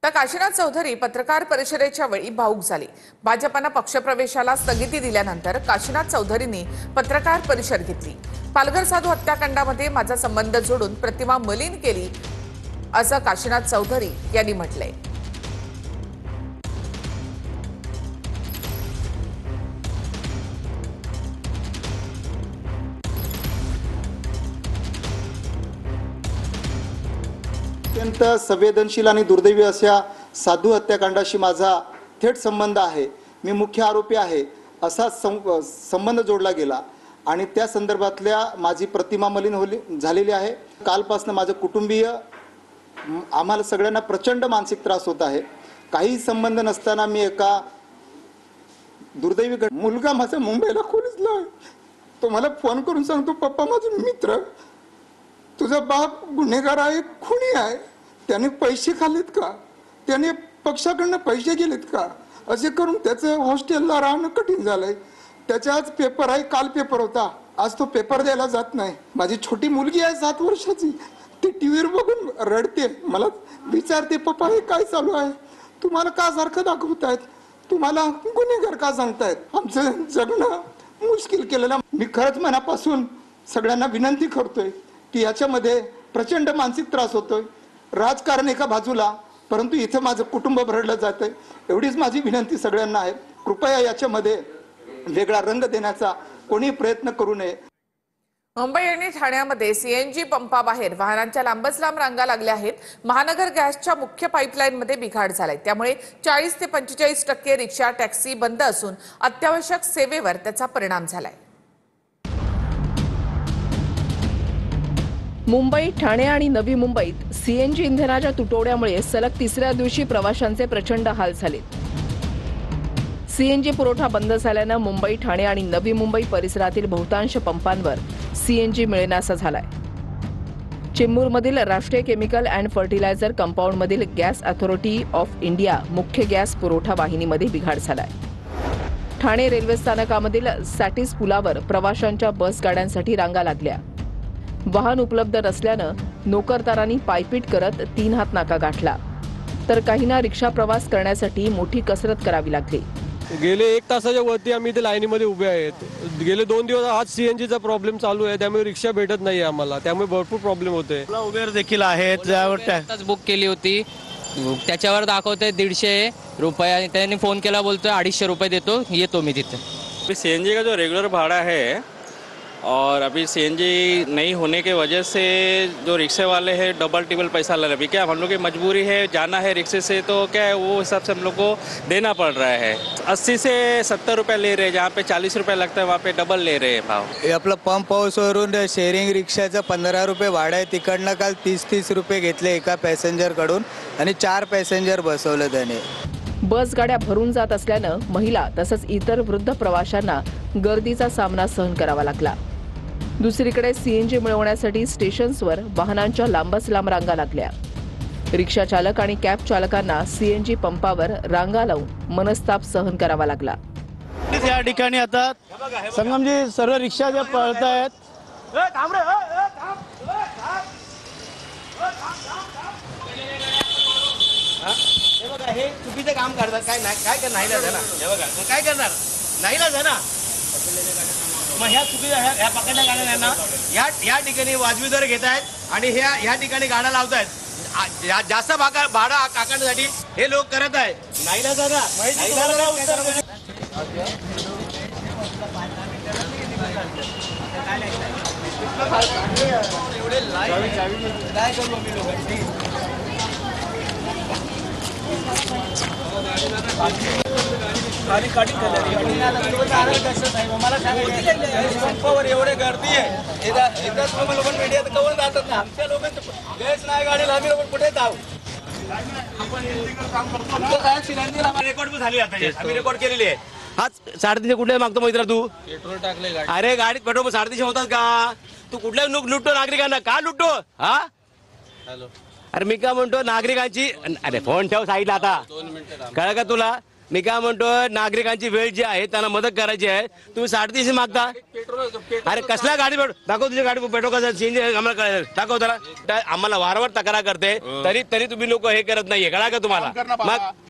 तर काशीनाथ चौधरी पत्रकार परिषदेच्या वेळी भावुक झाले। भाजपने पक्षप्रवेशाला स्थगिती दिल्यानंतर काशीनाथ चौधरींनी पत्रकार परिषद घेतली। पालघर साधू हत्याकांडामध्ये माझा संबंध जोडून प्रतिमा मलिन केली असं काशीनाथ चौधरी यांनी म्हटलंय। अत्यंत संवेदनशील आणि दुर्दैवी अशा साधू हत्याकांडाशी माझा थेट संबंध आहे। मी मुख्य आरोपी आहे असा संबंध जोडला गेला आणि त्या संदर्भातल्या माझी प्रतिमा मलिन झालेली आहे। कालपासून माझे कुटुंबीय आम्हाला सगळ्यांना प्रचंड मानसिक त्रास होत आहे। काही संबंध नसताना मी एका दुर्दैवी मुलगा माझा मुंबईला खोलीसला आहे। तो मला फोन करून सांगतो, पप्पा माझा मित्र तुझा बाप गुन्हेगार आहे, खुनी आहे, त्याने पैसे खाल्लेत का, त्याने पक्षाकडनं पैसे गेलेत का, असे करून त्याचं हॉस्टेलला राहणं कठीण झालंय। त्याचा आज पेपर आहे, काल पेपर होता, आज तो पेपर द्यायला जात नाही। माझी छोटी मुलगी आहे 7 वर्षाची, ती टीव्हीवर बघून रडते, मला विचारते पप्पा हे काय चालू आहे, तुम्हाला का सारखं दाखवतायत, तुम्हाला गुन्हेगार का सांगतायत, आमचं जगणं मुश्किल केलेलं। मी खरंच मनापासून सगळ्यांना विनंती करतोय की याच्यामध्ये प्रचंड मानसिक त्रास होतोय, राजकारण एका बाजूला, परंतु इथे माझं कुटुंब भरडलं जातंय। एवढीच माझी विनंती सगळ्यांना आहे, कृपया याच्यामध्ये वेगळा रंग देण्याचा कोणी प्रयत्न करू नये। मुंबई आणि ठाण्यामध्ये सीएनजी पंपाबाहेर वाहनांच्या लांबच लांब रांगा लागल्या आहेत। महानगर गॅसच्या मुख्य पाईपलाईनमध्ये बिघाड झालाय, त्यामुळे 40 ते 45% रिक्षा टॅक्सी बंद असून अत्यावश्यक सेवेवर त्याचा परिणाम झालाय। मुंबई, ठाणे आणि नवी मुंबईत सीएनजी इंधनाच्या तुटवड्यामुळे सलग तिसऱ्या दिवशी प्रवाशांचे प्रचंड हाल झाले। सीएनजी पुरवठा बंद झाल्यानं मुंबई, ठाणे आणि नवी मुंबई परिसरातील बहुतांश पंपांवर सीएनजी मिळेनासा झालाय। चेंबूरमधील राष्ट्रीय केमिकल अँड फर्टिलायझर कंपाऊंडमधील गॅस अथॉरिटी ऑफ इंडिया मुख्य गॅस पुरवठा वाहिनीमध्ये बिघाड झालाय। ठाणे रेल्वे स्थानकामधील सॅटिस पुलावर प्रवाशांच्या बस गाड्यांसाठी रांगा लागल्या। वाहन उपलब्ध नसल्यानं नोकरदारांनी पायपीट करत 3 हात नाका गाठला, तर काहींना रिक्षा प्रवास करण्यासाठी मोठी कसरत करावी लागली। गेले 1 तासाच्या वरती आम्ही इथे लाईनीमध्ये उभे आहेत। गेले 2 दिवस आज सीएनजीचा प्रॉब्लेम चालू आहे, त्यामुळे रिक्षा भेटत नाही आम्हाला, त्यामुळे भरपूर प्रॉब्लेम होते। उबेर देखील आहेत, त्यावर बुक केली होती, त्याच्यावर दाखवते 150 रुपये आणि त्यांनी फोन केला, बोलतोय 250 रुपये देतो, येतो मी तिथे। सीएनजी का जो रेगुलर भाड़ा है और अभी सीएनजी नहीं होने के वजह से जो रिक्शे वाले हैं डबल टिबल पैसा ले रहे हैं। अभी क्या हम लोग की मजबूरी है, जाना है रिक्शे से, तो क्या है वो हिसाब से हम लोग को देना पड़ रहा है। 80 से 70 रुपये ले रहे हैं, जहाँ पे 40 रुपये लगता है वहाँ पे डबल ले रहे हैं भाव। आपलं पंप हाऊसवरून शेअरिंग रिक्षाचं 15 रुपये भाडं आहे, तिकडनं काल 30-30 रुपये घेतले एका पॅसेंजरकडून आणि 4 पॅसेंजर बसवले त्याने। बस गाड्या भरून जात असल्यानं महिला तसंच इतर वृद्ध प्रवाशांना गर्दीचा सामना सहन करावा लागला। दुसरीकडे सीएनजी मिळवण्यासाठी स्टेशन्सवर वाहनांच्या लांबच लांब रांगा लागल्या। रिक्षा चालक आणि कॅब चालकांना सीएनजी पंपावर रांगा लावून मनस्ताप सहन करावा लागला। या ठिकाणी आता संगमजी सर्व रिक्षा ज्या पळत आहेत, हे चुकीचं काम करतात, काय करणार नाही ना, हे बघा काय करणार नाही ना, मग ह्या चुकीच्या ह्या पकडल्या गाड्या ना या ठिकाणी वाजवी दर घेत आहेत आणि ह्या ठिकाणी गाड्या लावत आहेत। जास्त भाडं आकारण्यासाठी हे लोक करत आहेत, नाही ना दादा, काय करू आम्ही लोक पंपावर एवढे गर्दी आहे, एकदाच लोक मीडियात कवर जातात ना, आमच्या लोक गैस नाही गाडीला, आम्ही लोक कुठे जाऊ। रेकॉर्ड झाली आता, आम्ही रेकॉर्ड केलेली आहे। आज 350 कुठे मागतो मैत्रा तू? पेट्रोल टाकले, अरे गाडीत पेट्रोल 350 होतात का? तू कुठल्या लुटतो नागरिकांना, का लुटतो? हा हॅलो, अरे मी काय म्हणतो नागरिकांची, अरे फोन ठेव साईडला आता, कळलं का तुला? मी काय म्हणतो, नागरिकांची वेळ जी आहे त्यांना मदत करायची आहे, तुम्ही 350 मागता. अरे कसल्या गाडी दाखव, तुझी गाडी पेट्रोल कसं सीएनजी आम्हाला कळायला दाखव त्याला. आम्हाला वारंवार तक्रार करते, तरी तुम्ही लोक हे करत नाहीये, कळा का तुम्हाला. मग